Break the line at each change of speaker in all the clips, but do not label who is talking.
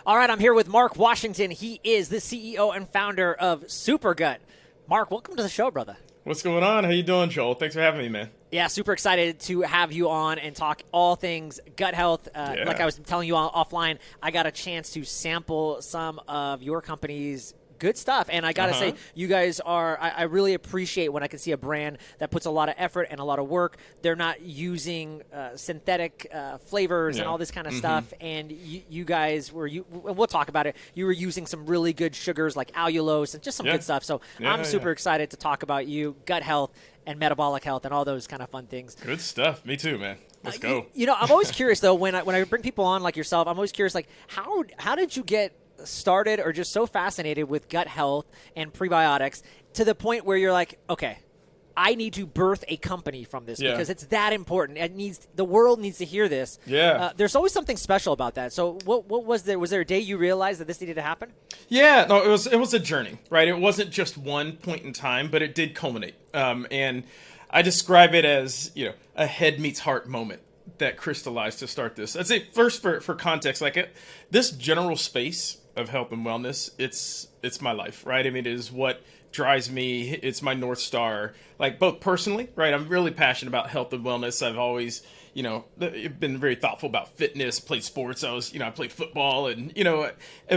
All right, I'm here with Mark Washington. He is the CEO and founder of Supergut. Mark, welcome to the show, brother.
What's going on? How you doing, Joel? Thanks for having me, man.
Yeah, super excited to have you on and talk all things gut health. Like I was telling you offline, I got a chance to sample some of your company's good stuff. And I got to say, you guys are, I really appreciate when I can see a brand that puts a lot of effort and a lot of work. They're not using synthetic flavors and all this kind of stuff. And you guys were, we'll talk about it, you were using some really good sugars like allulose and just some good stuff. So I'm super excited to talk about you, gut health, and metabolic health and all those kind of fun things.
Good stuff. Me too, man. Let's go.
You know, I'm always curious, though, when I bring people on like yourself, I'm always curious, like, how did you get started or just so fascinated with gut health and prebiotics to the point where you're like, okay, I need to birth a company from this because it's that important. The world needs to hear this. There's always something special about that. So what was there? Was there a day you realized that this needed to happen?
Yeah, no, it was a journey, right? It wasn't just one point in time, but it did culminate. And I describe it as, a head meets heart moment that crystallized to start this. I'd say first for context, this general space of health and wellness, it's my life, right? I mean, it is what drives me. It's my North Star, like both personally, right? I'm really passionate about health and wellness. I've always, been very thoughtful about fitness, played sports. I played football and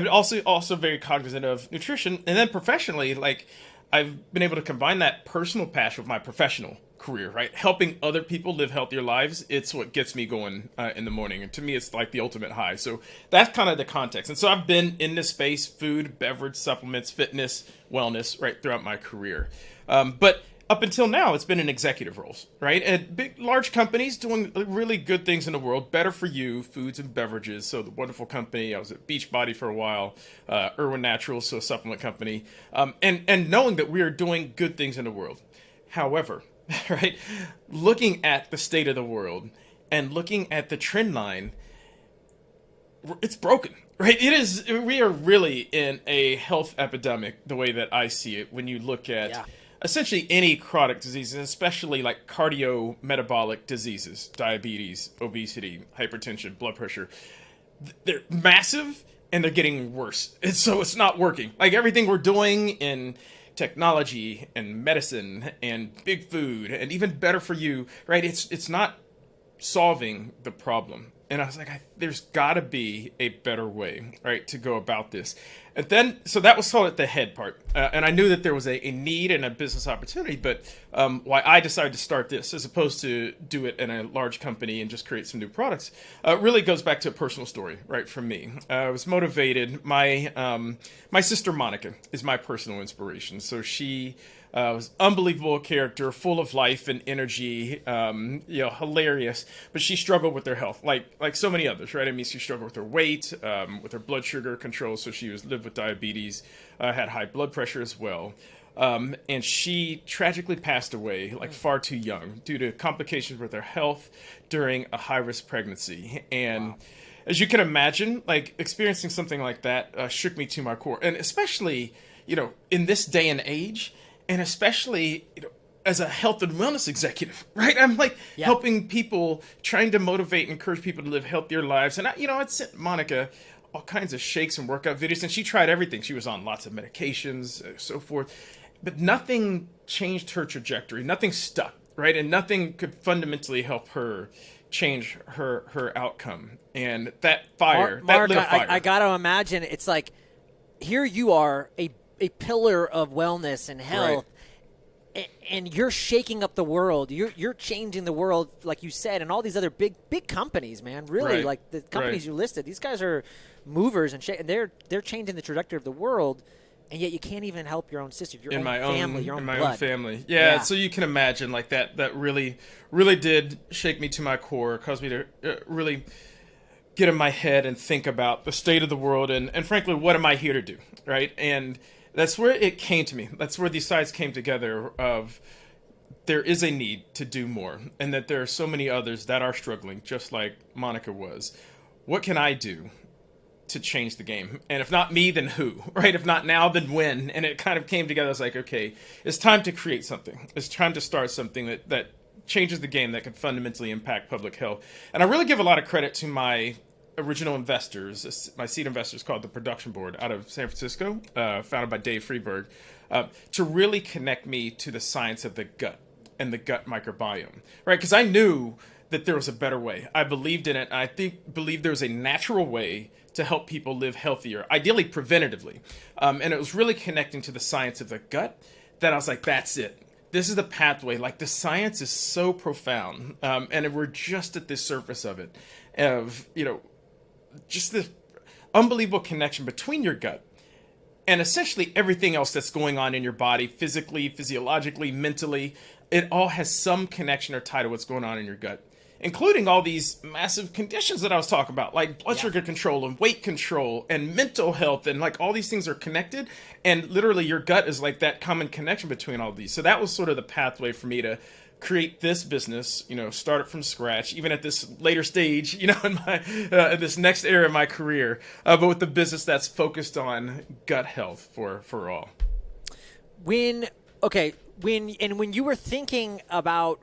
also very cognizant of nutrition. And then professionally, I've been able to combine that personal passion with my professional career, right? Helping other people live healthier lives. It's what gets me going in the morning. And to me, it's like the ultimate high. So that's kind of the context. And so I've been in this space, food, beverage, supplements, fitness, wellness, right, throughout my career. But up until now, it's been in executive roles, right? At large companies doing really good things in the world, better for you, foods and beverages. So the wonderful company, I was at Beachbody for a while, Irwin Naturals, so a supplement company, and knowing that we are doing good things in the world. However, right, looking at the state of the world and looking at the trend line, it's broken, right? We are really in a health epidemic, the way that I see it, when you look at essentially any chronic diseases, especially like cardiometabolic diseases, diabetes, obesity, hypertension, blood pressure. They're massive and they're getting worse. And so it's not working. Like everything we're doing in technology and medicine and big food and even better for you, right? It's not solving the problem. And I was like, there's got to be a better way, right, to go about this. And then, so that was called the head part. And I knew that there was a need and a business opportunity, but why I decided to start this as opposed to do it in a large company and just create some new products really goes back to a personal story, right, from me. I was motivated. My sister Monica is my personal inspiration. So she was an unbelievable character, full of life and energy, hilarious. But she struggled with her health, like so many others, right? I mean, she struggled with her weight, with her blood sugar control. So she lived with diabetes, had high blood pressure as well. And she tragically passed away far too young due to complications with her health during a high-risk pregnancy. And as you can imagine, experiencing something like that shook me to my core. And especially, in this day and age, and especially, as a health and wellness executive, right? I'm helping people, trying to motivate and encourage people to live healthier lives. And I'd sent Monica all kinds of shakes and workout videos, and she tried everything. She was on lots of medications, so forth, but nothing changed her trajectory. Nothing stuck, right? And nothing could fundamentally help her change her outcome. And that fire,
Mark,
that lit a fire.
I got to imagine it's like, here you are, a pillar of wellness and health, and you're shaking up the world. You're changing the world, like you said, and all these other big companies, man. Really, like the companies you listed, these guys are movers and they're changing the trajectory of the world, and yet you can't even help your own sister, your own family, your own blood.
Own family. Yeah, so you can imagine that really, really did shake me to my core, caused me to really get in my head and think about the state of the world and frankly, what am I here to do, right? And that's where it came to me. That's where these sides came together of there is a need to do more and that there are so many others that are struggling, just like Monica was. What can I do to change the game? And if not me, then who, right? If not now, then when? And it kind of came together. I was like, okay, it's time to create something. It's time to start something that changes the game that can fundamentally impact public health. And I really give a lot of credit to my original investors, my seed investors called the Production Board out of San Francisco, founded by Dave Freeberg, to really connect me to the science of the gut and the gut microbiome, right? Because I knew that there was a better way. I believed in it. And I believed there was a natural way to help people live healthier, ideally preventatively. And it was really connecting to the science of the gut that I was like, that's it. This is the pathway. Like, the science is so profound, and we're just at the surface of it, of, just the unbelievable connection between your gut and essentially everything else that's going on in your body, physically, physiologically, mentally. It all has some connection or tie to what's going on in your gut, including all these massive conditions that I was talking about, like blood sugar control and weight control and mental health, and like all these things are connected, and literally your gut is like that common connection between all these. So that was sort of the pathway for me to create this business, start it from scratch, even at this later stage, in my in this next era of my career, but with the business that's focused on gut health for all.
When you were thinking about,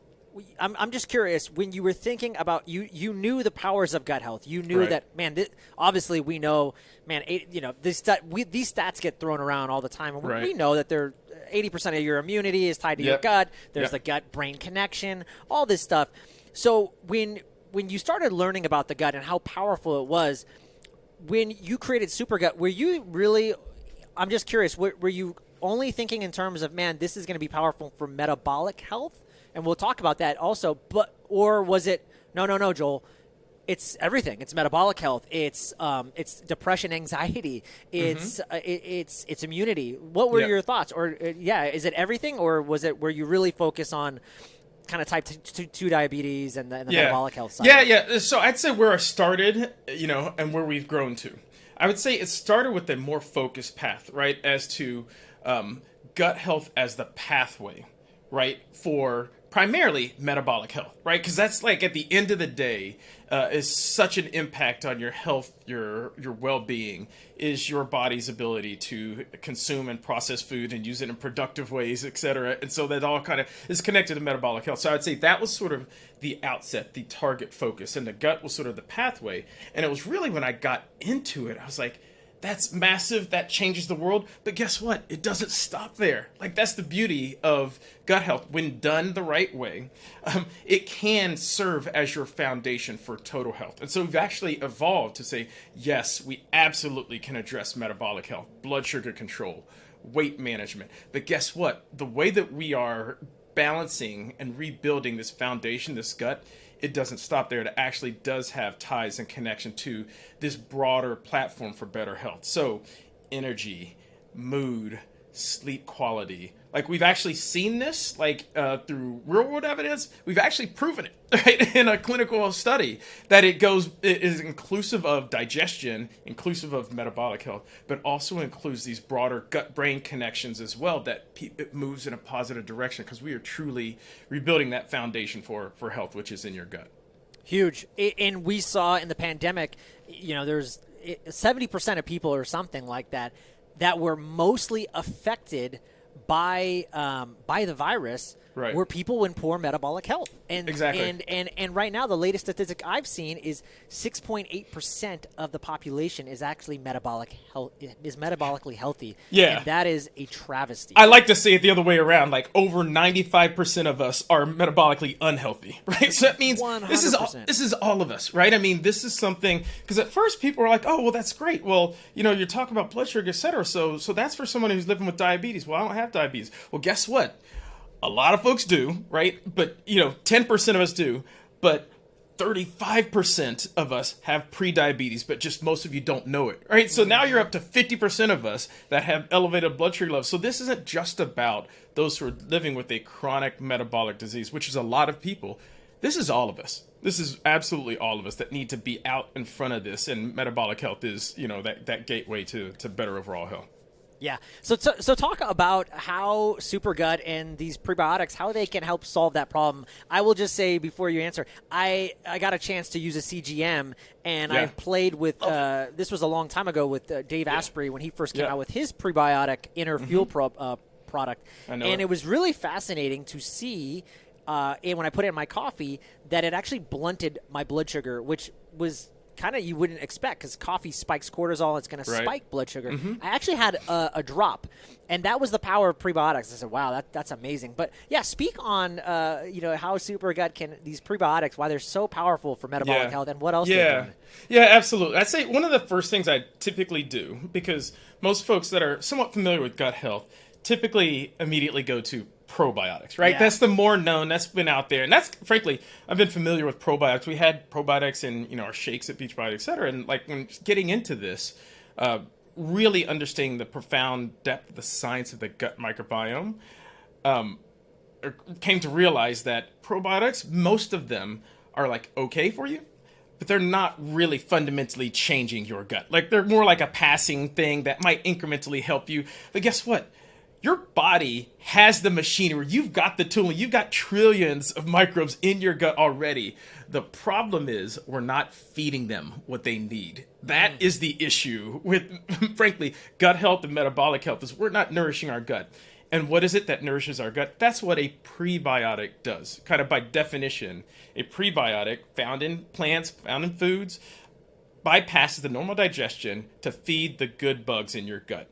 I'm just curious, when you were thinking about, you knew the powers of gut health. You knew that, man, obviously we know, man, these stats get thrown around all the time. And we know that they're 80% of your immunity is tied to your gut. There's the gut-brain connection, all this stuff. So when you started learning about the gut and how powerful it was, when you created SuperGut, were you really, I'm just curious, were you only thinking in terms of, man, this is going to be powerful for metabolic health? And we'll talk about that also. Or was it, no, Joel, it's everything. It's metabolic health. It's depression, anxiety. It's immunity. What were your thoughts? Or is it everything, or were you really focused on kind of type 2 diabetes and the metabolic health side?
Yeah. So I'd say where I started, and where we've grown to. I would say it started with a more focused path, right, as to gut health as the pathway, right, for primarily metabolic health, right? Because that's like, at the end of the day, is such an impact on your health, your well-being, is your body's ability to consume and process food and use it in productive ways, et cetera. And so that all kind of is connected to metabolic health. So I'd say that was sort of the outset, the target focus, and the gut was sort of the pathway. And it was really when I got into it, I was like, that's massive. That changes the world. But guess what? It doesn't stop there. Like, that's the beauty of gut health. When done the right way, it can serve as your foundation for total health. And so we've actually evolved to say, yes, we absolutely can address metabolic health, blood sugar control, weight management. But guess what? The way that we are balancing and rebuilding this foundation, this gut, it doesn't stop there. It actually does have ties and connection to this broader platform for better health. So energy, mood, sleep quality. Like, we've actually seen this, through real world evidence. We've actually proven it, right, in a clinical study, that it is inclusive of digestion, inclusive of metabolic health, but also includes these broader gut-brain connections as well, that it moves in a positive direction, because we are truly rebuilding that foundation for health, which is in your gut.
Huge. And we saw in the pandemic, there's 70% of people or something like that were mostly affected by the virus, were people in poor metabolic health. And
exactly.
And right now, the latest statistic I've seen is 6.8% of the population is actually metabolically healthy.
Yeah.
And that is a travesty.
I like to say it the other way around. Like, over 95% of us are metabolically unhealthy, right? So that means
100%.
this is all of us, right? I mean, this is something, because at first people are like, oh, well, that's great. Well, you're talking about blood sugar, et cetera. So that's for someone who's living with diabetes. Well, I don't have diabetes. Well, guess what? A lot of folks do, right? But, 10% of us do. But 35% of us have prediabetes, but just most of you don't know it, right? So now you're up to 50% of us that have elevated blood sugar levels. So this isn't just about those who are living with a chronic metabolic disease, which is a lot of people. This is all of us. This is absolutely all of us that need to be out in front of this. And metabolic health is, that gateway to better overall health.
Yeah. So talk about how SuperGut and these prebiotics, how they can help solve that problem. I will just say before you answer, I got a chance to use a CGM, and I've played with, this was a long time ago with Dave Asprey when he first came out with his prebiotic Inner Fuel product. And it was really fascinating to see, and when I put it in my coffee, that it actually blunted my blood sugar, which was kind of you wouldn't expect, because coffee spikes cortisol. It's going to
Right.
spike blood sugar. I actually had a drop, and that was the power of prebiotics. I said, wow, that's amazing. But yeah, speak on how Supergut can, these prebiotics, why they're so powerful for metabolic health, and what else they're doing.
Yeah, absolutely. I'd say one of the first things I typically do, because most folks that are somewhat familiar with gut health typically immediately go to probiotics, right?
Yeah.
That's the more known, that's been out there. And that's, frankly, I've been familiar with probiotics. We had probiotics in, our shakes at Beachbody, et cetera. And like when getting into this, really understanding the profound depth of the science of the gut microbiome, came to realize that probiotics, most of them are like okay for you, but they're not really fundamentally changing your gut. Like they're more like a passing thing that might incrementally help you. But guess what? Your body has the machinery. You've got the tooling. You've got trillions of microbes in your gut already. The problem is we're not feeding them what they need. That is the issue with, frankly, gut health and metabolic health, is we're not nourishing our gut. And what is it that nourishes our gut? That's what a prebiotic does. Kind of by definition, a prebiotic found in plants, found in foods, bypasses the normal digestion to feed the good bugs in your gut.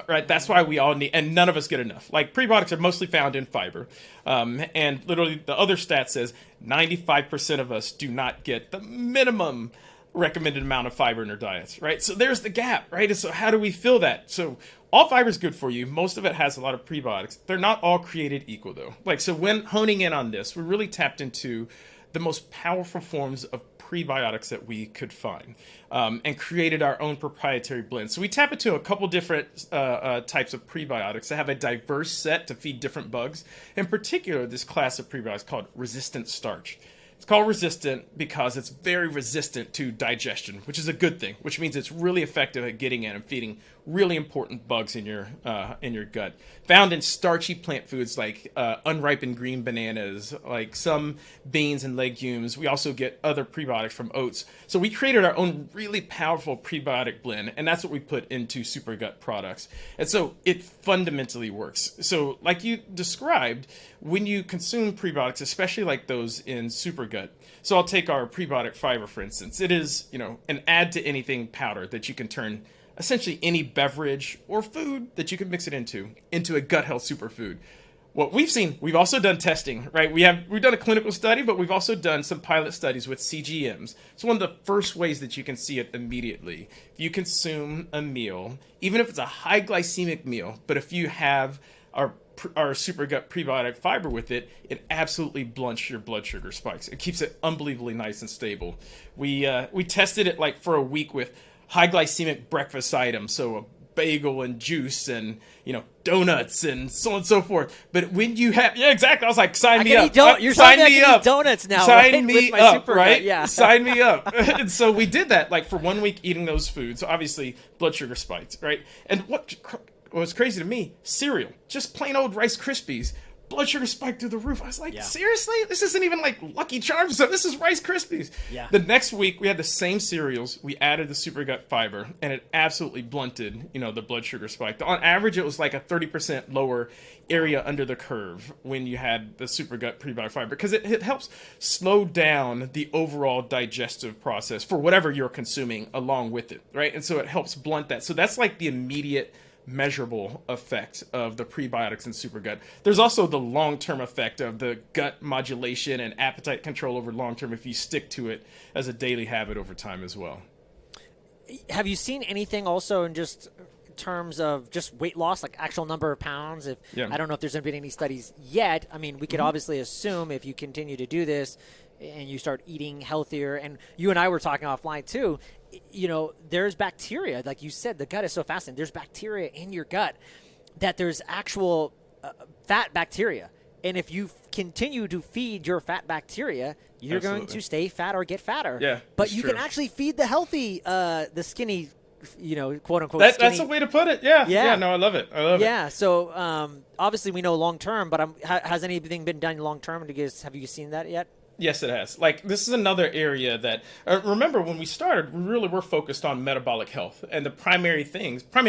Right, that's why we all need, and none of us get enough. Like prebiotics are mostly found in fiber, and literally the other stat says 95% of us do not get the minimum recommended amount of fiber in our diets. Right, so there's the gap. Right, and so how do we fill that? So all fiber is good for you. Most of it has a lot of prebiotics. They're not all created equal though. Like so, when honing in on this, we really tapped into the most powerful forms of prebiotics that we could find, and created our own proprietary blend. So we tap into a couple different types of prebiotics that have a diverse set to feed different bugs. In particular, this class of prebiotics called resistant starch. It's called resistant because it's very resistant to digestion, which is a good thing, which means it's really effective at getting in and feeding really important bugs in your gut. Found in starchy plant foods like unripened green bananas, like some beans and legumes. We also get other prebiotics from oats. So we created our own really powerful prebiotic blend, and that's what we put into Supergut products. And so it fundamentally works. So like you described, when you consume prebiotics, especially like those in Supergut, so I'll take our prebiotic fiber, for instance. It is, an add to anything powder that you can turn essentially any beverage or food that you can mix it into a gut health superfood. What we've seen, we've also done testing, right? We've done a clinical study, but we've also done some pilot studies with CGMs. It's one of the first ways that you can see it immediately. If you consume a meal, even if it's a high glycemic meal, but if you have our Supergut prebiotic fiber with it, it absolutely blunts your blood sugar spikes. It keeps it unbelievably nice and stable. We tested it like for a week with high glycemic breakfast items, so a bagel and juice and donuts and so on and so forth. But when you have, yeah, exactly, I was like, sign me up.
You're
sign
me up.
Donuts
now.
Sign
right?
me
With my
up,
Supergut,
right?
Yeah.
Sign me up. And so we did that like for 1 week eating those foods. Obviously, blood sugar spikes, right? And what was crazy to me, cereal, just plain old Rice Krispies, blood sugar spiked through the roof. I was like, seriously? This isn't even like Lucky Charms. This is Rice Krispies.
Yeah.
The next week, we had the same cereals. We added the Supergut fiber, and it absolutely blunted, the blood sugar spike. On average, it was like a 30% lower area under the curve when you had the Supergut prebiotic fiber, because it helps slow down the overall digestive process for whatever you're consuming along with it, right? And so it helps blunt that. So that's like the immediate measurable effect of the prebiotics in Supergut. There's also the long-term effect of the gut modulation and appetite control over long-term if you stick to it as a daily habit over time as well.
Have you seen anything also in just terms of just weight loss, like actual number of pounds? I don't know if there's been any studies yet. I mean, we could obviously assume if you continue to do this and you start eating healthier, and you and I were talking offline too, there's bacteria. Like you said, the gut is so fascinating. There's bacteria in your gut that there's actual fat bacteria. And if you continue to feed your fat bacteria, you're going to stay fat or get fatter.
Yeah,
but you can actually feed the healthy, the skinny, quote unquote.
That's a way to put it. Yeah. No, I love it.
Yeah. So obviously we know long term, but has anything been done long term? Have you seen that yet?
Yes, it has. Like, this is another area that, remember when we started, we really were focused on metabolic health and the primary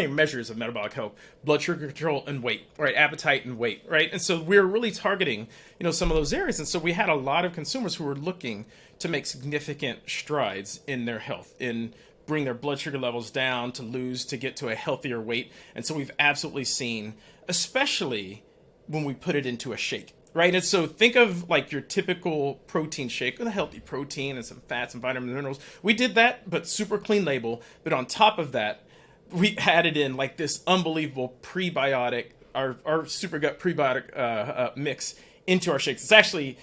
measures of metabolic health, blood sugar control and weight, right? Appetite and weight, right? And so we're really targeting, some of those areas. And so we had a lot of consumers who were looking to make significant strides in their health, in bring their blood sugar levels down, to get to a healthier weight. And so we've absolutely seen, especially when we put it into a shake, right? And so think of like your typical protein shake with a healthy protein and some fats and vitamins and minerals. We did that, but super clean label. But on top of that, we added in like this unbelievable prebiotic, our super gut prebiotic mix into our shakes. It's actually,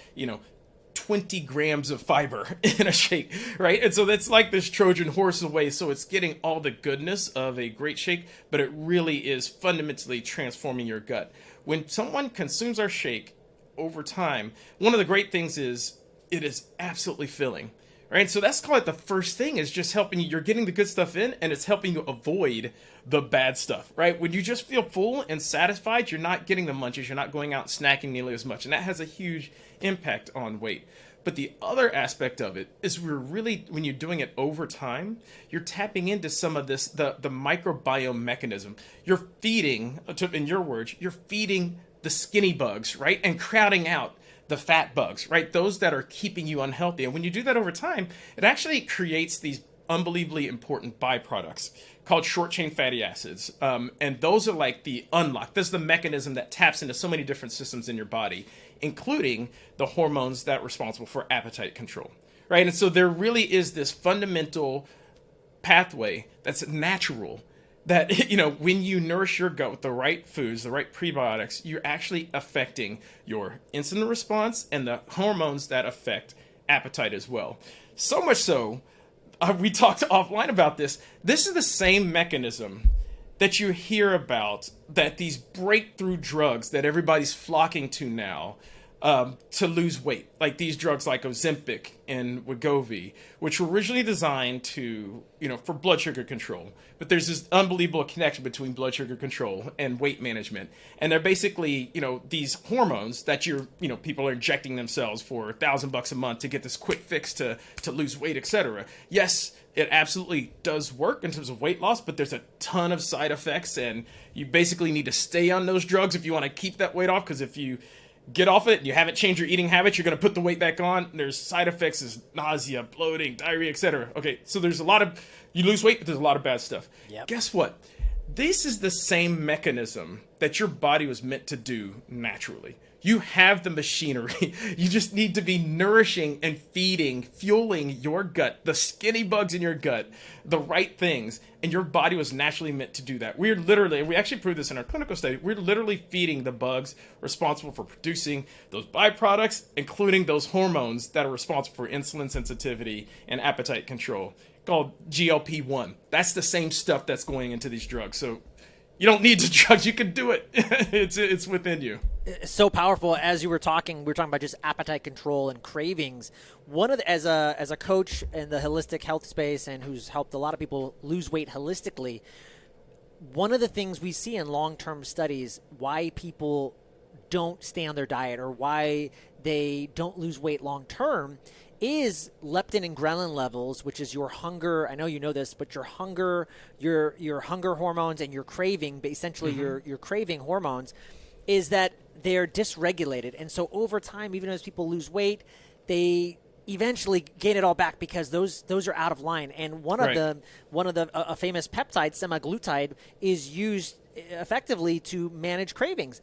20 grams of fiber in a shake, right? And so that's like this Trojan horse away. So it's getting all the goodness of a great shake, but it really is fundamentally transforming your gut. When someone consumes our shake over time, one of the great things is it is absolutely filling, right? So that's called the first thing, is just helping you. You're getting the good stuff in, and it's helping you avoid the bad stuff, right? When you just feel full and satisfied, you're not getting the munchies. You're not going out snacking nearly as much, and that has a huge impact on weight. But the other aspect of it is when you're doing it over time, you're tapping into some of this, the microbiome mechanism. You're feeding, in your words, you're feeding the skinny bugs, right? And crowding out the fat bugs, right? Those that are keeping you unhealthy. And when you do that over time, it actually creates these unbelievably important byproducts called short chain fatty acids. And those are like the unlock. This is the mechanism that taps into so many different systems in your body, including the hormones that are responsible for appetite control, right? And so there really is this fundamental pathway that's natural that, when you nourish your gut with the right foods, the right prebiotics, you're actually affecting your insulin response and the hormones that affect appetite as well. So much so, we talked offline about this. This is the same mechanism that you hear about, that these breakthrough drugs that everybody's flocking to now to lose weight, like these drugs like Ozempic and Wegovy, which were originally designed to, for blood sugar control. But there's this unbelievable connection between blood sugar control and weight management. And they're basically, these hormones that people are injecting themselves for $1,000 a month to get this quick fix to lose weight, etc. Yes, it absolutely does work in terms of weight loss, but there's a ton of side effects, and you basically need to stay on those drugs if you want to keep that weight off, because if you get off it and you haven't changed your eating habits, you're going to put the weight back on. There's side effects as nausea, bloating, diarrhea, etc. Okay, so there's you lose weight, but there's a lot of bad stuff.
Yep.
Guess what? This is the same mechanism that your body was meant to do naturally. You have the machinery. You just need to be nourishing and fueling your gut, the skinny bugs in your gut, the right things. And your body was naturally meant to do that. We actually proved this in our clinical study. We're literally feeding the bugs responsible for producing those byproducts, including those hormones that are responsible for insulin sensitivity and appetite control, called GLP-1. That's the same stuff that's going into these drugs. So you don't need the drugs. You can do it. It's within you.
It's so powerful. As you were talking, we were talking about just appetite control and cravings. As a coach in the holistic health space and who's helped a lot of people lose weight holistically, one of the things we see in long-term studies, why people don't stay on their diet or why they don't lose weight long-term, is leptin and ghrelin levels, which is your hunger. I know you know this, but your hunger hormones and your craving, but essentially your craving hormones, is that they're dysregulated. And so over time, even as people lose weight, they eventually gain it all back because those are out of line. And one of the famous peptide, semaglutide, is used effectively to manage cravings.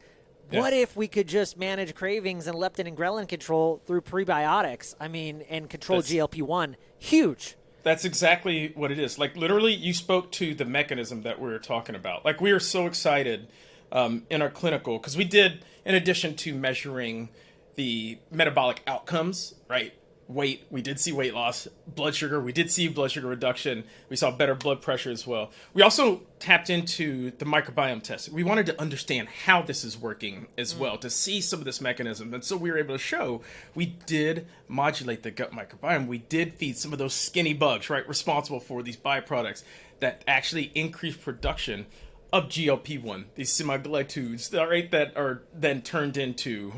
Yeah. What if we could just manage cravings and leptin and ghrelin control through prebiotics? And control GLP-1. Huge.
That's exactly what it is. Like, literally, you spoke to the mechanism that we were talking about. Like, we are so excited in our clinical, because we did, in addition to measuring the metabolic outcomes, right? Weight, we did see weight loss. Blood sugar, we did see blood sugar reduction. We saw better blood pressure as well. We also tapped into the microbiome test. We wanted to understand how this is working as well, to see some of this mechanism. And so we were able to show we did modulate the gut microbiome. We did feed some of those skinny bugs, right, responsible for these byproducts that actually increase production of GLP-1, these semaglutides, right, that are then turned into,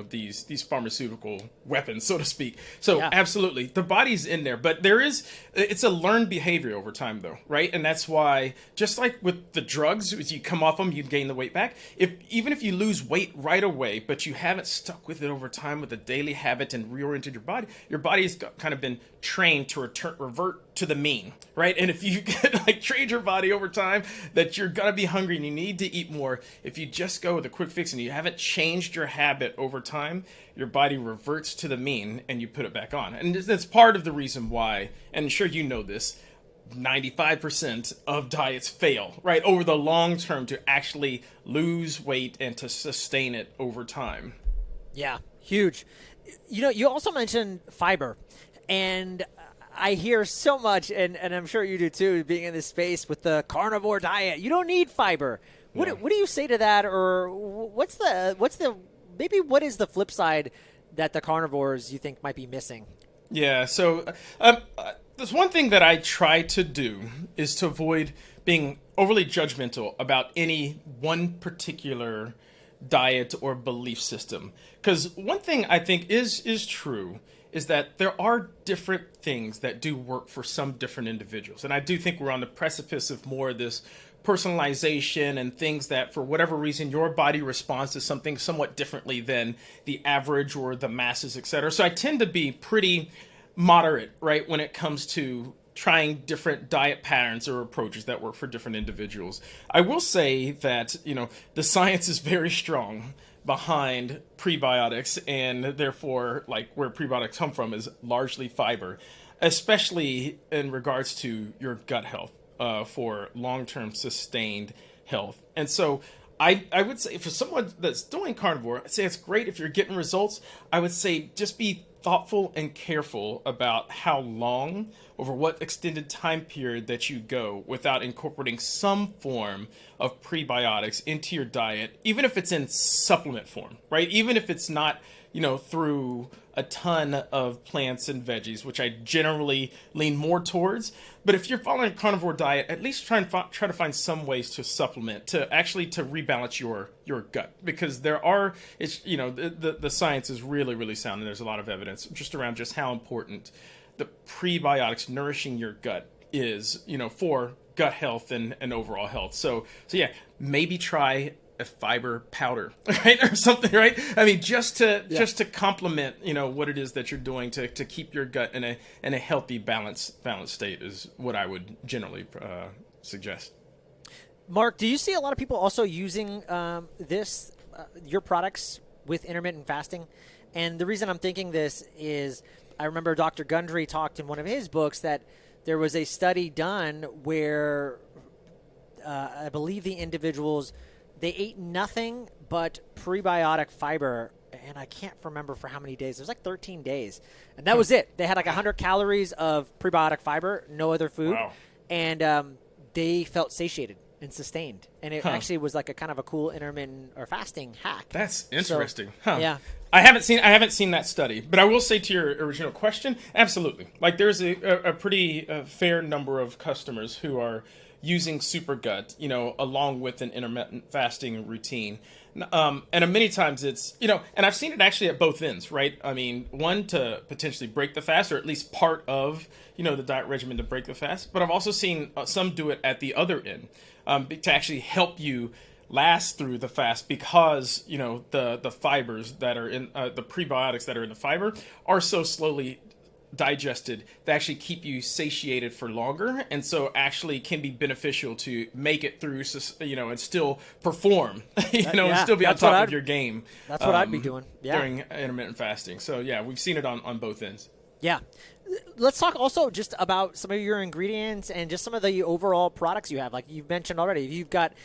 these pharmaceutical weapons, so to speak. So absolutely, the body's in there, but it's a learned behavior over time, though, right? And that's why, just like with the drugs, as you come off them, you gain the weight back. Even if you lose weight right away, but you haven't stuck with it over time with a daily habit and reoriented your body's kind of been trained to revert to the mean, right? And if you train your body over time that you're gonna be hungry and you need to eat more, if you just go with a quick fix and you haven't changed your habit over time, your body reverts to the mean and you put it back on. And that's part of the reason why, and I'm sure you know this, 95% of diets fail, right, over the long term to actually lose weight and to sustain it over time.
Yeah, huge. You also mentioned fiber, and I hear so much, and I'm sure you do too, being in this space with the carnivore diet. You don't need fiber. What do you say to that, or what is the flip side that the carnivores you think might be missing?
Yeah, so there's one thing that I try to do is to avoid being overly judgmental about any one particular diet or belief system. Because one thing I think is true is that there are different things that do work for some different individuals. And I do think we're on the precipice of more of this personalization and things that, for whatever reason, your body responds to something somewhat differently than the average or the masses, etc. So I tend to be pretty moderate, right, when it comes to trying different diet patterns or approaches that work for different individuals. I will say that, the science is very strong behind prebiotics, and therefore, where prebiotics come from is largely fiber, especially in regards to your gut health, for long-term sustained health. And so I would say for someone that's doing carnivore, I'd say it's great if you're getting results. I would say just be thoughtful and careful about how long, over what extended time period that you go without incorporating some form of prebiotics into your diet, even if it's in supplement form, right? Even if it's not, through a ton of plants and veggies, which I generally lean more towards. But if you're following a carnivore diet, at least try to find some ways to supplement, to rebalance your gut, because the science is really, really sound, and there's a lot of evidence just around just how important the prebiotics nourishing your gut is, for gut health and overall health. So yeah, maybe try a fiber powder, right, or something, right? I mean, just to complement, what it is that you're doing to keep your gut in a healthy, balanced state is what I would generally suggest.
Mark, do you see a lot of people also using your products with intermittent fasting? And the reason I'm thinking this is I remember Dr. Gundry talked in one of his books that there was a study done where I believe the individuals, they ate nothing but prebiotic fiber, and I can't remember for how many days. It was like 13 days. And that was it. They had like 100 calories of prebiotic fiber, no other food.
Wow.
And they felt satiated and sustained. And it actually was like a kind of a cool intermittent or fasting hack.
That's interesting. So,
yeah.
I haven't seen that study, but I will say to your original question, absolutely. There's a pretty fair number of customers who are using SuperGut, along with an intermittent fasting routine. And many times it's, and I've seen it actually at both ends, right? I mean, one, to potentially break the fast, or at least part of, the diet regimen to break the fast. But I've also seen some do it at the other end, to actually help you last through the fast, because, the fibers that are in, the prebiotics that are in the fiber are so slowly digested to actually keep you satiated for longer, and so actually can be beneficial to make it through, and still perform, and still be on top of your game.
That's what I'd be doing
during intermittent fasting. So yeah, we've seen it on both ends.
Yeah. Let's talk also just about some of your ingredients and just some of the overall products you have. Like you've mentioned already, you've got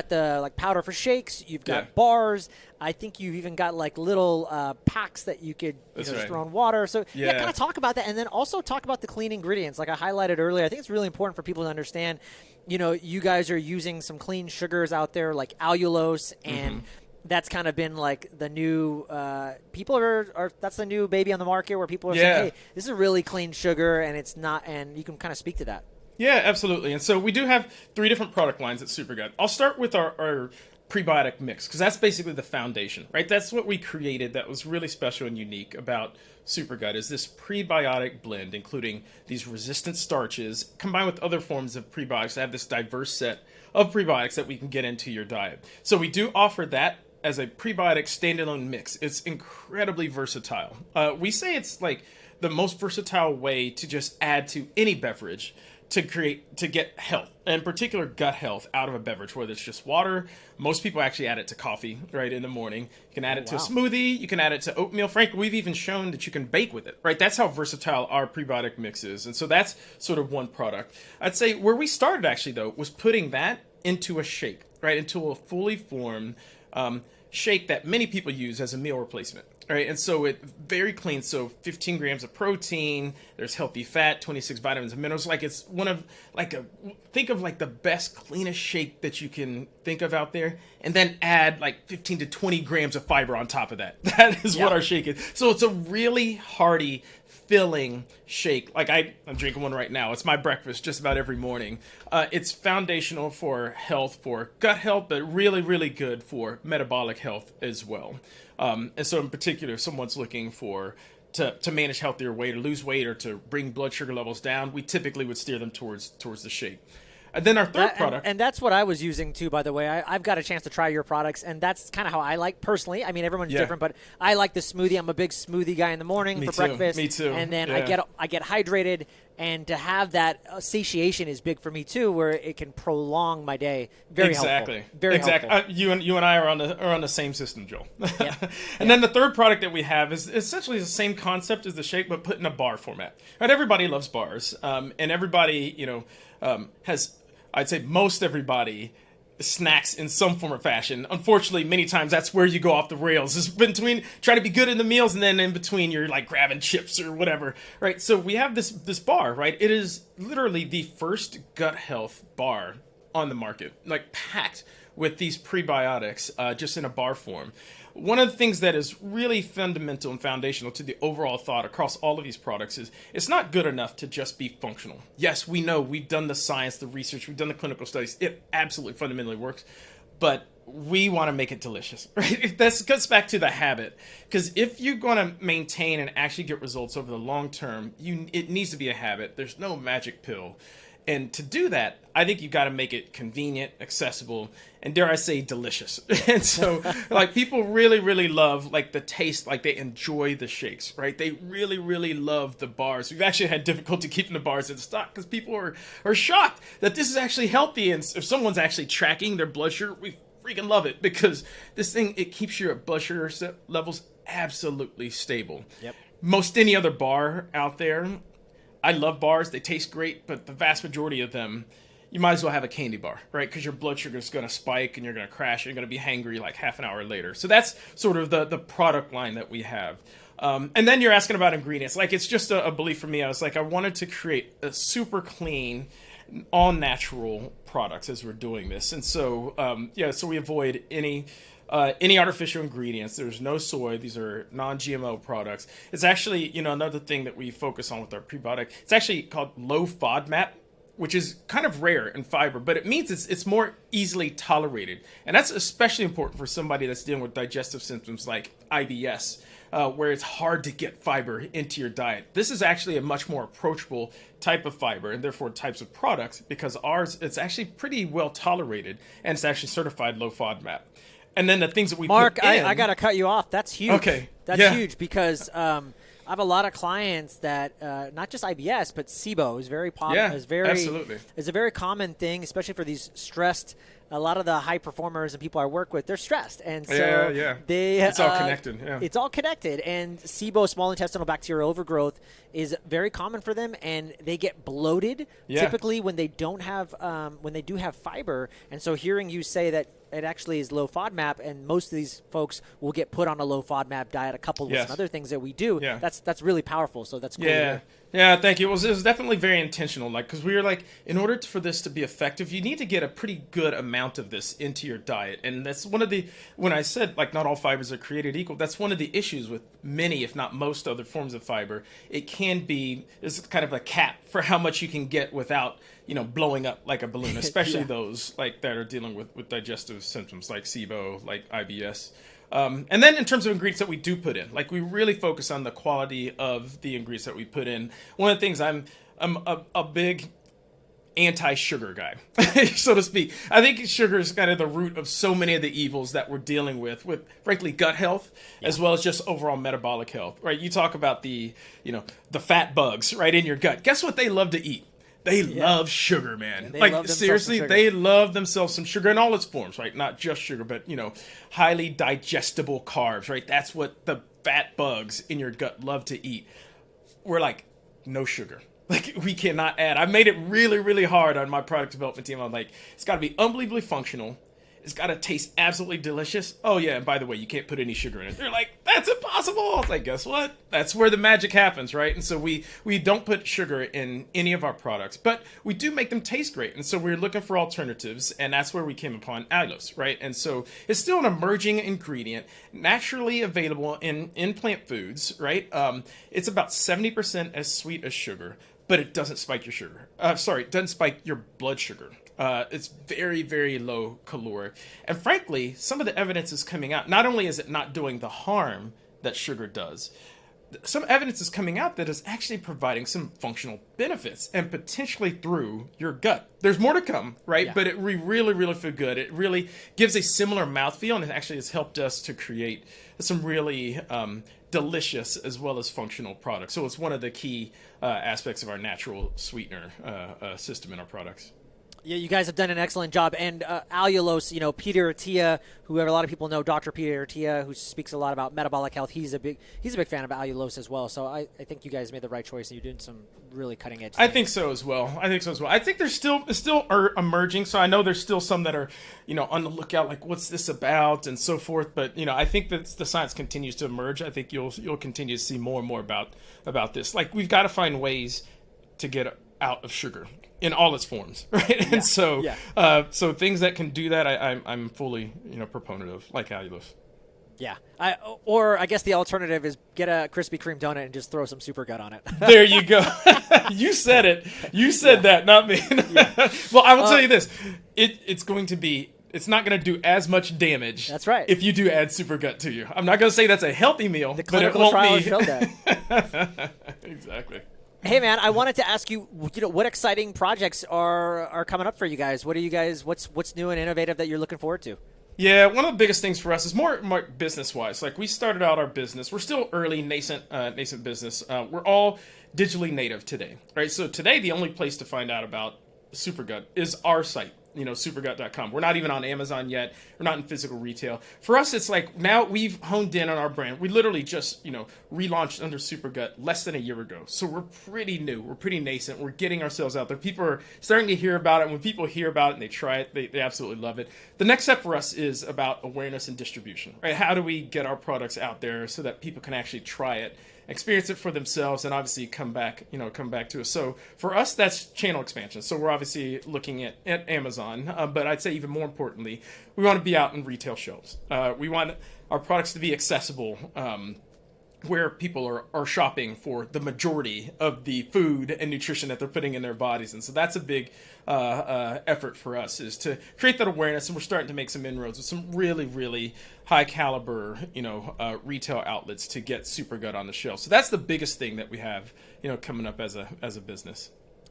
the powder for shakes, you've got bars. I think you've even got little packs that you could just throw in water. So kind of talk about that, and then also talk about the clean ingredients. Like I highlighted earlier, I think it's really important for people to understand. You guys are using some clean sugars out there, like allulose and. That's kind of been the new people are that's the new baby on the market where people are saying, hey, this is a really clean sugar, and it's not, and you can kind of speak to that.
Yeah, absolutely. And so we do have 3 different product lines at Supergut. I'll start with our prebiotic mix, because that's basically the foundation, right? That's what we created that was really special and unique about Supergut, is this prebiotic blend, including these resistant starches, combined with other forms of prebiotics that have this diverse set of prebiotics that we can get into your diet. So we do offer that as a prebiotic standalone mix. It's incredibly versatile. We say it's like the most versatile way to just add to any beverage to get health, and in particular gut health, out of a beverage, whether it's just water. Most people actually add it to coffee, right, in the morning. You can add it to a smoothie. You can add it to oatmeal. Frankly, we've even shown that you can bake with it, right? That's how versatile our prebiotic mix is. And so that's sort of one product. I'd say where we started, actually, though, was putting that into a shake, right, into a fully formed shake that many people use as a meal replacement. Right, and so it very clean. So 15 grams of protein. There's healthy fat, 26 vitamins and minerals. Like it's think of like the best, cleanest shake that you can think of out there, and then add like 15 to 20 grams of fiber on top of that. That is what our shake is. So it's a really hearty, filling shake. Like I'm drinking one right now. It's my breakfast just about every morning. It's foundational for health, for gut health, but really, really good for metabolic health as well. And so in particular, if someone's looking to manage healthier weight or lose weight or to bring blood sugar levels down, we typically would steer them towards the shake. And then our third product.
And that's what I was using too, by the way. I've got a chance to try your products, and that's kind of how I like personally. I mean, everyone's different, but I like the smoothie. I'm a big smoothie guy in the morning for breakfast.
Me too.
And then I get hydrated, and to have that satiation is big for me too, where it can prolong my day. Very helpful. Very helpful.
You and I are on the same system, Joel. And then the third product that we have is essentially the same concept as the shake, but put in a bar format. Right? Everybody loves bars, and everybody has. I'd say most everybody snacks in some form or fashion. Unfortunately, many times that's where you go off the rails. It's between trying to be good in the meals, and then in between you're like grabbing chips or whatever, right? So we have this bar, right? It is literally the first gut health bar on the market, like packed with these prebiotics, just in a bar form. One of the things that is really fundamental and foundational to the overall thought across all of these products is it's not good enough to just be functional. Yes, we know, we've done the science, the research, we've done the clinical studies. It absolutely fundamentally works, but we want to make it delicious, right? That goes back to the habit, because if you're going to maintain and actually get results over the long term, it needs to be a habit. There's no magic pill. And to do that, I think you've got to make it convenient, accessible, and dare I say, delicious. And so, like, people really, really love, like, the taste, like, they enjoy the shakes, right? They really, really love the bars. We've actually had difficulty keeping the bars in stock because people are shocked that this is actually healthy. And if someone's actually tracking their blood sugar, we freaking love it, because this thing, it keeps your blood sugar levels absolutely stable.
Yep.
Most any other bar out there, I love bars. They taste great, but the vast majority of them, you might as well have a candy bar, right? Because your blood sugar is going to spike and you're going to crash. And you're going to be hangry like half an hour later. So that's sort of the product line that we have. And then you're asking about ingredients. Like, it's just a belief for me. I was like, I wanted to create a super clean, all natural products as we're doing this. And so, so we avoid any artificial ingredients. There's no soy. These are non-GMO products. It's actually, another thing that we focus on with our prebiotic. It's actually called low FODMAP, which is kind of rare in fiber, but it means it's more easily tolerated. And that's especially important for somebody that's dealing with digestive symptoms like IBS, where it's hard to get fiber into your diet. This is actually a much more approachable type of fiber, and therefore types of products, because ours, it's actually pretty well tolerated, and it's actually certified low FODMAP. And then the things that we
Mark,
put in...
I got to cut you off. That's huge.
Okay.
That's huge, because I have a lot of clients that, not just IBS, but SIBO is very popular.
Yeah, absolutely.
It's a very common thing, especially for these stressed. A lot of the high performers and people I work with, they're stressed. And so it's
all connected. Yeah.
It's all connected. And SIBO, small intestinal bacterial overgrowth, is very common for them, and they get bloated typically when they don't have when they do have fiber. And so hearing you say that it actually is low FODMAP, and most of these folks will get put on a low FODMAP diet, coupled with some other things that we do.
Yeah.
That's really powerful. So that's cool.
Yeah, thank you. It was definitely very intentional, like, because we were like, in order for this to be effective, you need to get a pretty good amount of this into your diet, and that's one of the when I said like not all fibers are created equal. That's one of the issues with many, if not most, other forms of fiber. It can be there's kind of a cap for how much you can get without blowing up like a balloon, especially those like that are dealing with digestive symptoms like SIBO, like IBS. And then in terms of ingredients that we do put in, like we really focus on the quality of the ingredients that we put in. One of the things I'm a big anti-sugar guy, so to speak. I think sugar is kind of the root of so many of the evils that we're dealing with frankly gut health as well as just overall metabolic health. Right? You talk about the fat bugs right in your gut. Guess what they love to eat? They love sugar, man. Like seriously, they love themselves some sugar in all its forms, right? Not just sugar, but highly digestible carbs, right? That's what the fat bugs in your gut love to eat. We're like, no sugar. Like we cannot add. I made it really, really hard on my product development team. I'm like, it's got to be unbelievably functional. It's got to taste absolutely delicious. Oh, yeah, and by the way, you can't put any sugar in it. They're like, that's impossible. I was like, guess what? That's where the magic happens, right? And so we don't put sugar in any of our products, but we do make them taste great. And so we're looking for alternatives, and that's where we came upon allulose, right? And so it's still an emerging ingredient, naturally available in plant foods, right? It's about 70% as sweet as sugar, but it doesn't spike your sugar. It doesn't spike your blood sugar. It's very, very low caloric. And frankly, some of the evidence is coming out. Not only is it not doing the harm that sugar does, some evidence is coming out that is actually providing some functional benefits and potentially through your gut. There's more to come, right? Yeah. But we really, really feel good. It really gives a similar mouthfeel, and it actually has helped us to create some really delicious as well as functional products. So it's one of the key aspects of our natural sweetener system in our products.
Yeah, you guys have done an excellent job. And allulose, Peter Attia, who a lot of people know, Dr. Peter Attia, who speaks a lot about metabolic health, he's a big fan of allulose as well. So I think you guys made the right choice, and you're doing some really cutting edge things.
I think so as well. I think there's still emerging. So I know there's still some that are, on the lookout, like what's this about and so forth. But I think that the science continues to emerge. I think you'll continue to see more and more about this. Like we've got to find ways to get out of sugar in all its forms, right? Yeah. And so, so things that can do that, I'm fully, proponent of, like allulose.
Yeah, I guess the alternative is get a Krispy Kreme donut and just throw some Supergut on it.
There you go. You said it. You said that, not me. Well, I will tell you this: it's going to be. It's not going to do as much damage.
That's right.
If you do add Supergut to you, I'm not going to say that's a healthy meal,
the
but it won't
trial
be.
Showed that.
Exactly.
Hey man, I wanted to ask you, what exciting projects are coming up for you guys? What are you guys? What's new and innovative that you're looking forward to?
Yeah, one of the biggest things for us is more business-wise. Like we started out our business, we're still early, nascent business. We're all digitally native today, right? So today, the only place to find out about Supergut is our site. Supergut.com. We're not even on Amazon yet. We're not in physical retail. For us, it's like now we've honed in on our brand. We literally just, relaunched under Supergut less than a year ago. So we're pretty new. We're pretty nascent. We're getting ourselves out there. People are starting to hear about it. When people hear about it and they try it, they absolutely love it. The next step for us is about awareness and distribution, right? How do we get our products out there so that people can actually try it, experience it for themselves, and obviously come back to us. So for us, that's channel expansion. So we're obviously looking at Amazon, but I'd say even more importantly, we want to be out in retail shelves. We want our products to be accessible where people are shopping for the majority of the food and nutrition that they're putting in their bodies. And so that's a big effort for us, is to create that awareness. And we're starting to make some inroads with some really, really high caliber, retail outlets to get Supergut on the shelf. So that's the biggest thing that we have, coming up as a business.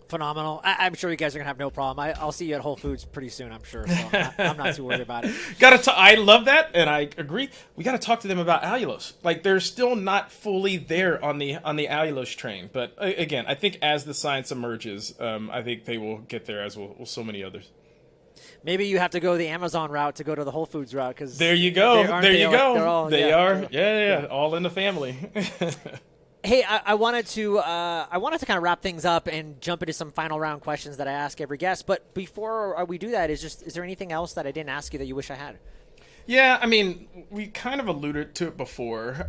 Phenomenal. I'm sure you guys are going to have no problem. I'll see you at Whole Foods pretty soon, I'm sure. So I'm not too worried about it.
I love that, and I agree. We got to talk to them about allulose. Like, they're still not fully there on the allulose train. But, again, I think as the science emerges, I think they will get there, as will so many others.
Maybe you have to go the Amazon route to go to the Whole Foods route. Cause
there you go. They are.
Yeah,
all in the family.
Hey, I wanted to kind of wrap things up and jump into some final round questions that I ask every guest. But before we do that, is there anything else that I didn't ask you that you wish I had?
Yeah, I mean, we kind of alluded to it before.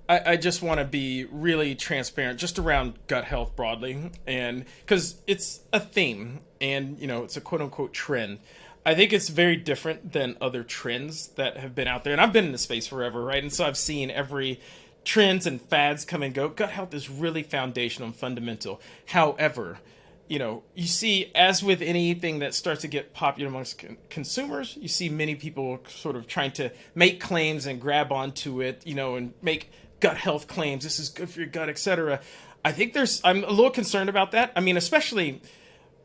I just want to be really transparent just around gut health broadly, and because it's a theme and it's a quote unquote trend. I think it's very different than other trends that have been out there, and I've been in the space forever, right? And so I've seen every trends and fads come and go. Gut health is really foundational and fundamental. However, you see, as with anything that starts to get popular amongst consumers, you see many people sort of trying to make claims and grab onto it, and make gut health claims. This is good for your gut, etc. I think I'm a little concerned about that. I mean, especially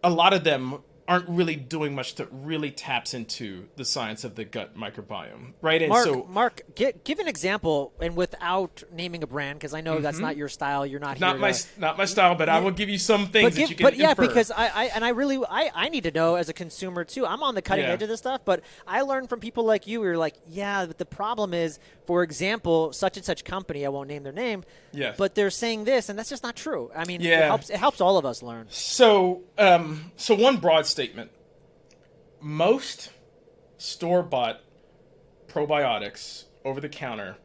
a lot of them aren't really doing much that really taps into the science of the gut microbiome, right? And
Mark, give an example, and without naming a brand, because I know that's not your style. You're not
not my style, but I will give you some things that you can infer.
Yeah, because I need to know as a consumer too. I'm on the cutting edge of this stuff, but I learned from people like you. You're like, yeah, but the problem is, for example, such and such company. I won't name their name.
Yes.
But they're saying this, and that's just not true. I mean, it helps all of us learn.
So one broad statement: most store-bought probiotics over the counter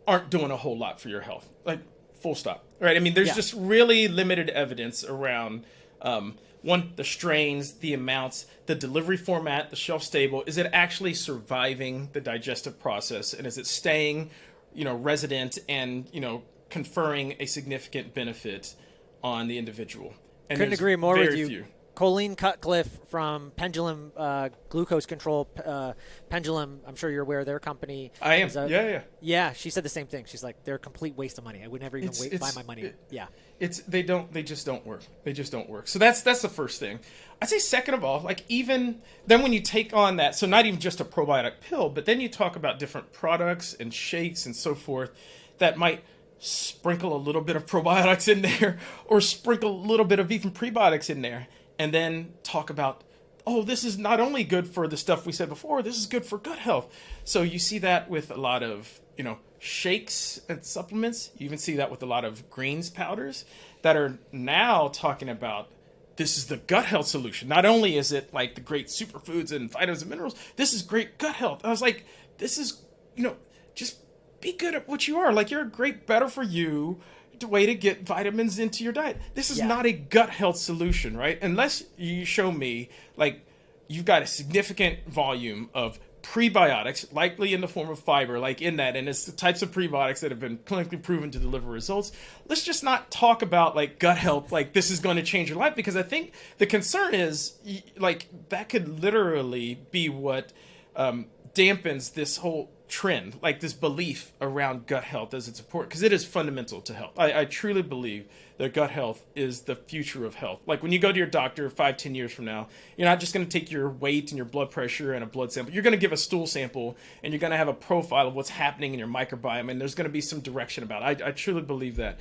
aren't doing a whole lot for your health. Like, full stop. Right? I mean, there's just really limited evidence around the strains, the amounts, the delivery format, the shelf stable. Is it actually surviving the digestive process, and is it staying, resident and conferring a significant benefit on the individual? And
couldn't agree more with you.
Few.
Colleen Cutcliffe from Pendulum Glucose Control Pendulum. I'm sure you're aware of their company.
I am.
Yeah. She said the same thing. She's like, they're a complete waste of money. I would never even buy my money.
They just don't work. They just don't work. So that's the first thing. I'd say second of all, like, even then when you take on that, so not even just a probiotic pill, but then you talk about different products and shakes and so forth that might sprinkle a little bit of probiotics in there or sprinkle a little bit of even prebiotics in there. And then talk about, this is not only good for the stuff we said before, this is good for gut health. So you see that with a lot of, shakes and supplements. You even see that with a lot of greens powders that are now talking about, this is the gut health solution. Not only is it like the great superfoods and vitamins and minerals, this is great gut health. I was like, this is, just be good at what you are. Like, you're a great, better for you way to get vitamins into your diet. This is not a gut health solution, right? Unless you show me, like, you've got a significant volume of prebiotics, likely in the form of fiber, like in that, and it's the types of prebiotics that have been clinically proven to deliver results. Let's just not talk about, like, gut health, like this is going to change your life, because I think the concern is, like, that could literally be what dampens this whole trend, like this belief around gut health as its important, because it is fundamental to health. I truly believe that gut health is the future of health. Like, when you go to your doctor 5-10 years from now, you're not just going to take your weight and your blood pressure and a blood sample. You're going to give a stool sample, and you're going to have a profile of what's happening in your microbiome, and there's going to be some direction about it. I truly believe that.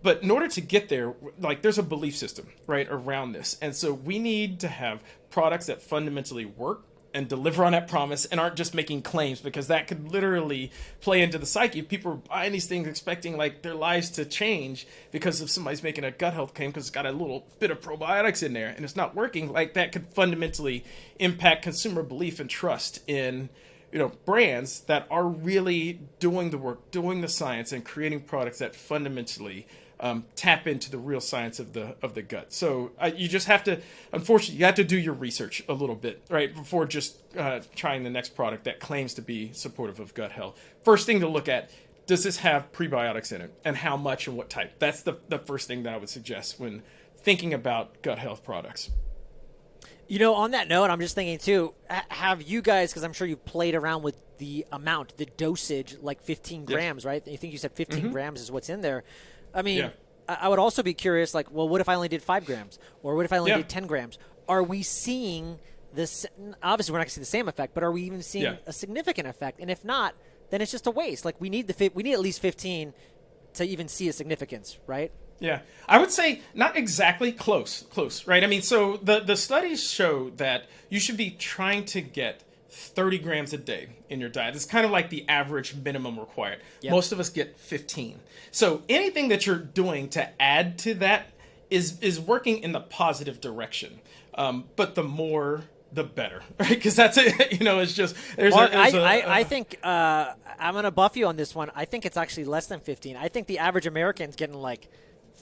But in order to get there, like, there's a belief system, right, around this. And so we need to have products that fundamentally work and deliver on that promise and aren't just making claims, because that could literally play into the psyche. People are buying these things expecting, like, their lives to change because if somebody's making a gut health claim because it's got a little bit of probiotics in there and it's not working, like, that could fundamentally impact consumer belief and trust in, brands that are really doing the work, doing the science, and creating products that fundamentally tap into the real science of the gut. So you just have to, unfortunately, you have to do your research a little bit, right, before just trying the next product that claims to be supportive of gut health. First thing to look at, does this have prebiotics in it, and how much and what type? That's the first thing that I would suggest when thinking about gut health products.
On that note, I'm just thinking too, have you guys, because I'm sure you've played around with the amount, the dosage, like 15 grams, right? You think you said 15 grams is what's in there. I mean, I would also be curious, like, well, what if I only did 5 grams? Or what if I only did 10 grams? Are we seeing this? Obviously, we're not going to see the same effect, but are we even seeing a significant effect? And if not, then it's just a waste. Like, we need at least 15 to even see a significance, right?
Yeah, I would say not exactly close, right? I mean, so the studies show that you should be trying to get 30 grams a day in your diet. It's kind of like the average minimum required. Yep. Most of us get 15. So anything that you're doing to add to that is working in the positive direction. But the more the better, right? Because that's it. It's just
Mark, I think I'm going to buff you on this one. I think it's actually less than 15. I think the average American's getting like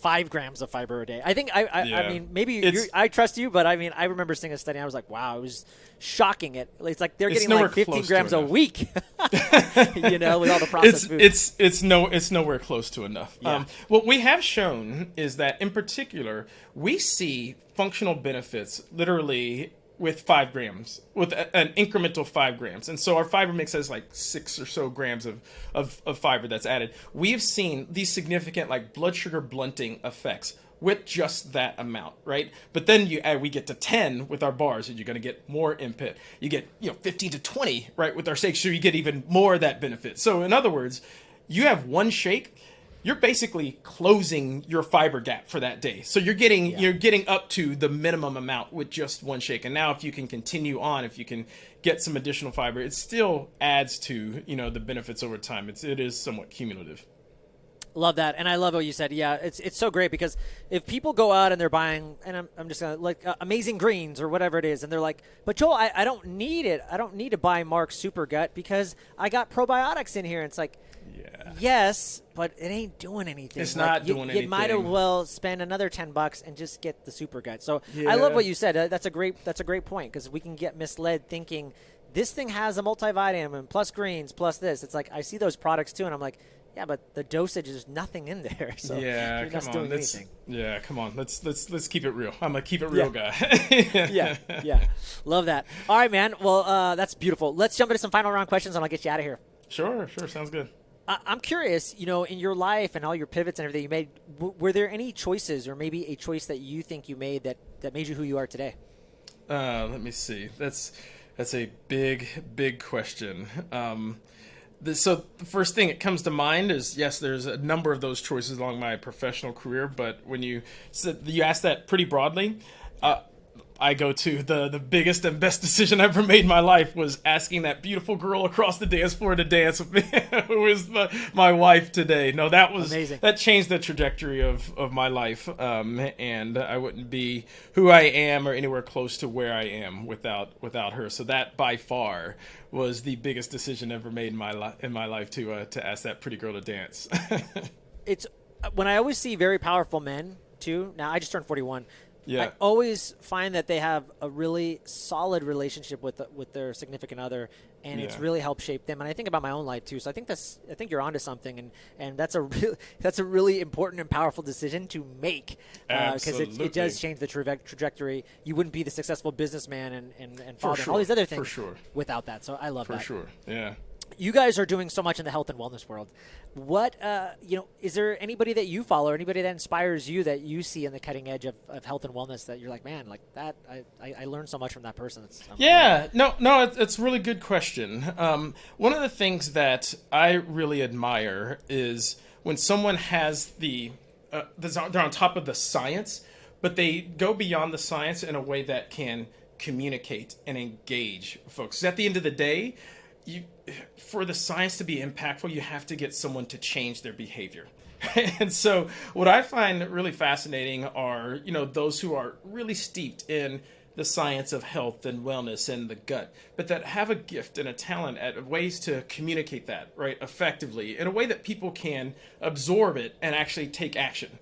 5 grams of fiber a day. I think I mean, maybe I trust you, but I mean, I remember seeing a study and I was like, wow, it was shocking. It's like they're getting like 15 grams a week, with all the processed food.
It's nowhere close to enough.
Yeah.
What we have shown is that in particular, we see functional benefits literally with 5 grams, with an incremental 5 grams. And so our fiber mix has like 6 or so grams of fiber that's added. We've seen these significant like blood sugar blunting effects with just that amount, right? But then we get to 10 with our bars, and you're going to get more input. You get 15 to 20, right, with our shakes, so you get even more of that benefit. So in other words, you have one shake, you're basically closing your fiber gap for that day. So you're getting up to the minimum amount with just one shake. And now if you can continue on, if you can get some additional fiber, it still adds to, the benefits over time. It is somewhat cumulative.
Love that. And I love what you said. Yeah, it's so great, because if people go out and they're buying, and I'm just going to Amazing Greens or whatever it is, and they're like, but Joel, I don't need it. I don't need to buy Mark's Super Gut because I got probiotics in here. And it's like, yes, but it ain't doing anything.
It's not doing anything.
You might as well spend another $10 and just get the Super Gut. So I love what you said. That's a great point, because we can get misled thinking this thing has a multivitamin plus greens plus this. It's like I see those products too, and I'm like, yeah, but the dosage is nothing in there. So you're not doing anything.
Yeah, come on. Let's keep it real. I'm a keep it real guy.
yeah. Love that. All right, man. Well, that's beautiful. Let's jump into some final round questions, and I'll get you out of here.
Sure. Sounds good.
I'm curious, in your life and all your pivots and everything you made, were there any choices, or maybe a choice that you think you made that made you who you are today?
Let me see. That's a big question. So the first thing that comes to mind is, yes, there's a number of those choices along my professional career, but when you asked that pretty broadly, I go to the biggest and best decision I ever made in my life was asking that beautiful girl across the dance floor to dance with me, who is my wife today. No, that was amazing. That changed the trajectory of my life, and I wouldn't be who I am or anywhere close to where I am without her. So that by far was the biggest decision ever made in my life to ask that pretty girl to dance.
It's when I always see very powerful men too. Now I just turned 41.
Yeah.
I always find that they have a really solid relationship with their significant other, and it's really helped shape them. And I think about my own life too. So I think you're onto something, and that's a really important and powerful decision to make, because it does change the trajectory. You wouldn't be the successful businessman and father and all these other things without that. So I love that.
For sure. Yeah.
You guys are doing so much in the health and wellness world. What, is there anybody that you follow, or anybody that inspires you that you see in the cutting edge of health and wellness that you're like, man, like that, I learned so much from that person.
It's a really good question. One of the things that I really admire is when someone has they're on top of the science, but they go beyond the science in a way that can communicate and engage folks. 'Cause at the end of the day, for the science to be impactful, you have to get someone to change their behavior. And so what I find really fascinating are, those who are really steeped in the science of health and wellness and the gut, but that have a gift and a talent at ways to communicate that, right, effectively in a way that people can absorb it and actually take action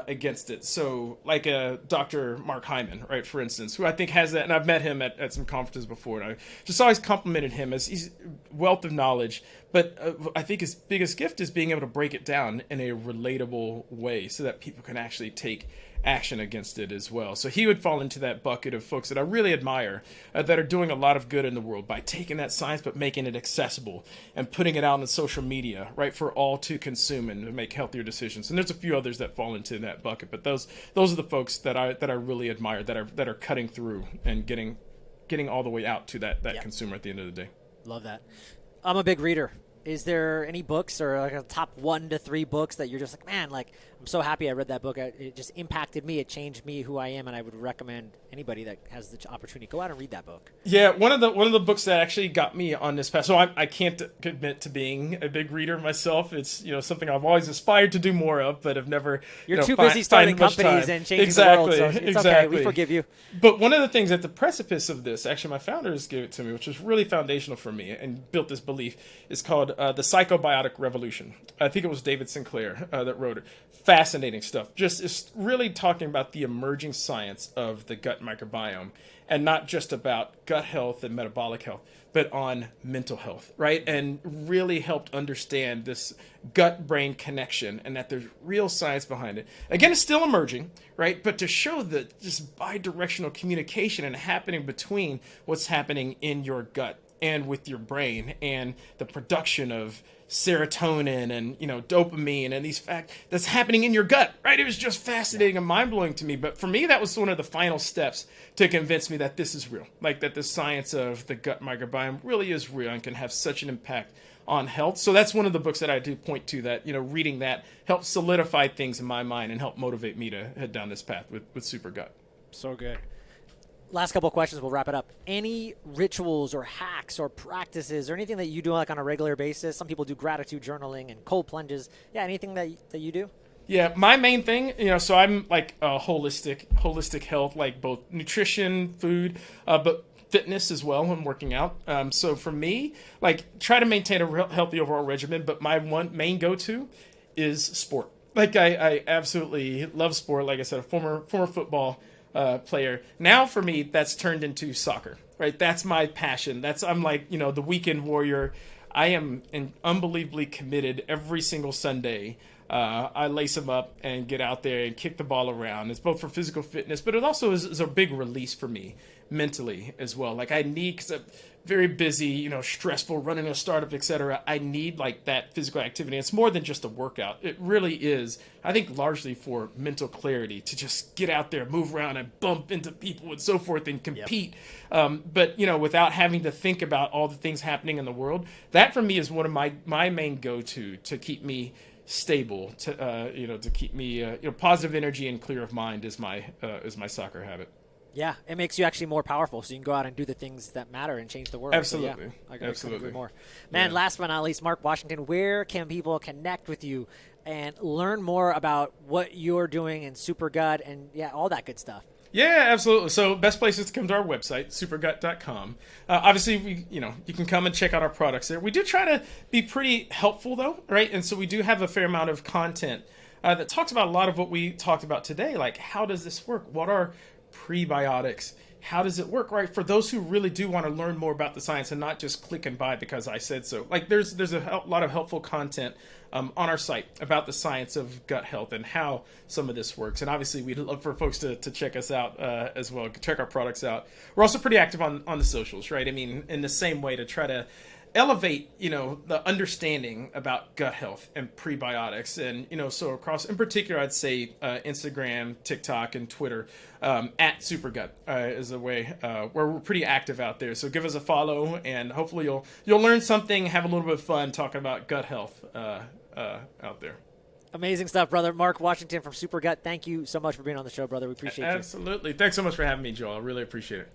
against it. So like Dr. Mark Hyman, right, for instance, who I think has that, and I've met him at some conferences before, and I just always complimented him as he's wealth of knowledge, but I think his biggest gift is being able to break it down in a relatable way so that people can actually take action against it as well. So he would fall into that bucket of folks that I really admire that are doing a lot of good in the world by taking that science but making it accessible and putting it out on social media, right, for all to consume and make healthier decisions. And there's a few others that fall into that bucket, but those are the folks that I really admire that are cutting through and getting all the way out to that consumer at the end of the day.
Love that. I'm a big reader. Is there any books or like a top 1 to 3 books that you're just like, man, like I'm I'm so happy I read that book. It just impacted me. It changed me, who I am, and I would recommend anybody that has the opportunity, go out and read that book.
Yeah, one of the books that actually got me on this path. So I can't admit to being a big reader myself. It's something I've always aspired to do more of, but have never.
You're too busy starting companies and changing the world. So it's okay. We forgive you.
But one of the things at the precipice of this, actually, my founders gave it to me, which was really foundational for me and built this belief, is called The Psychobiotic Revolution. I think it was David Sinclair that wrote it. Fascinating stuff. It's really talking about the emerging science of the gut microbiome, and not just about gut health and metabolic health, but on mental health, right? And really helped understand this gut-brain connection and that there's real science behind it. Again, it's still emerging, right? But to show that just bi-directional communication and happening between what's happening in your gut and with your brain, and the production of serotonin and dopamine and these facts that's happening in your gut, right? It was just fascinating and mind-blowing to me. But for me, that was one of the final steps to convince me that this is real, like that the science of the gut microbiome really is real and can have such an impact on health. So that's one of the books that I do point to, that reading that helped solidify things in my mind and helped motivate me to head down this path with Super Gut.
So good. Last couple of questions, we'll wrap it up. Any rituals or hacks or practices or anything that you do like on a regular basis? Some people do gratitude journaling and cold plunges. Yeah, anything that you do?
Yeah, my main thing, so I'm like holistic health, like both nutrition, food, but fitness as well when working out. So for me, like, try to maintain a real healthy overall regimen, but my one main go-to is sport. Like, I absolutely love sport. Like I said, a former football player. Now for me, that's turned into soccer, right? That's my passion. I'm like, the weekend warrior. I am unbelievably committed every single Sunday. I lace them up and get out there and kick the ball around. It's both for physical fitness, but it also is a big release for me mentally as well. Like, I need, because I'm very busy, stressful, running a startup, etc. I need like that physical activity. It's more than just a workout. It really is, I think, largely for mental clarity, to just get out there, move around and bump into people and so forth and compete. Yep. But, without having to think about all the things happening in the world, that for me is one of my main go-to to keep me stable, to keep me, positive energy and clear of mind is my soccer habit.
Yeah, it makes you actually more powerful, so you can go out and do the things that matter and change the world.
Absolutely.
So, yeah, I couldn't agree more. Man, last but not least, Mark Washington, where can people connect with you and learn more about what you're doing in Super Gut and all that good stuff?
Yeah, absolutely. So best place is to come to our website, supergut.com. Obviously, you can come and check out our products there. We do try to be pretty helpful, though, right? And so we do have a fair amount of content that talks about a lot of what we talked about today, like how does this work? What are prebiotics? How does it work, right? For those who really do want to learn more about the science and not just click and buy because I said so. Like, there's a lot of helpful content on our site about the science of gut health and how some of this works. And obviously, we'd love for folks to check us out as well, check our products out. We're also pretty active on the socials, right? I mean, in the same way to try to elevate, the understanding about gut health and prebiotics. And, so across, in particular, I'd say Instagram, TikTok, and Twitter at SuperGut is a way where we're pretty active out there. So give us a follow, and hopefully you'll learn something, have a little bit of fun talking about gut health out there.
Amazing stuff, brother. Mark Washington from SuperGut, thank you so much for being on the show, brother. We appreciate you.
Absolutely. Thanks so much for having me, Joel. I really appreciate it.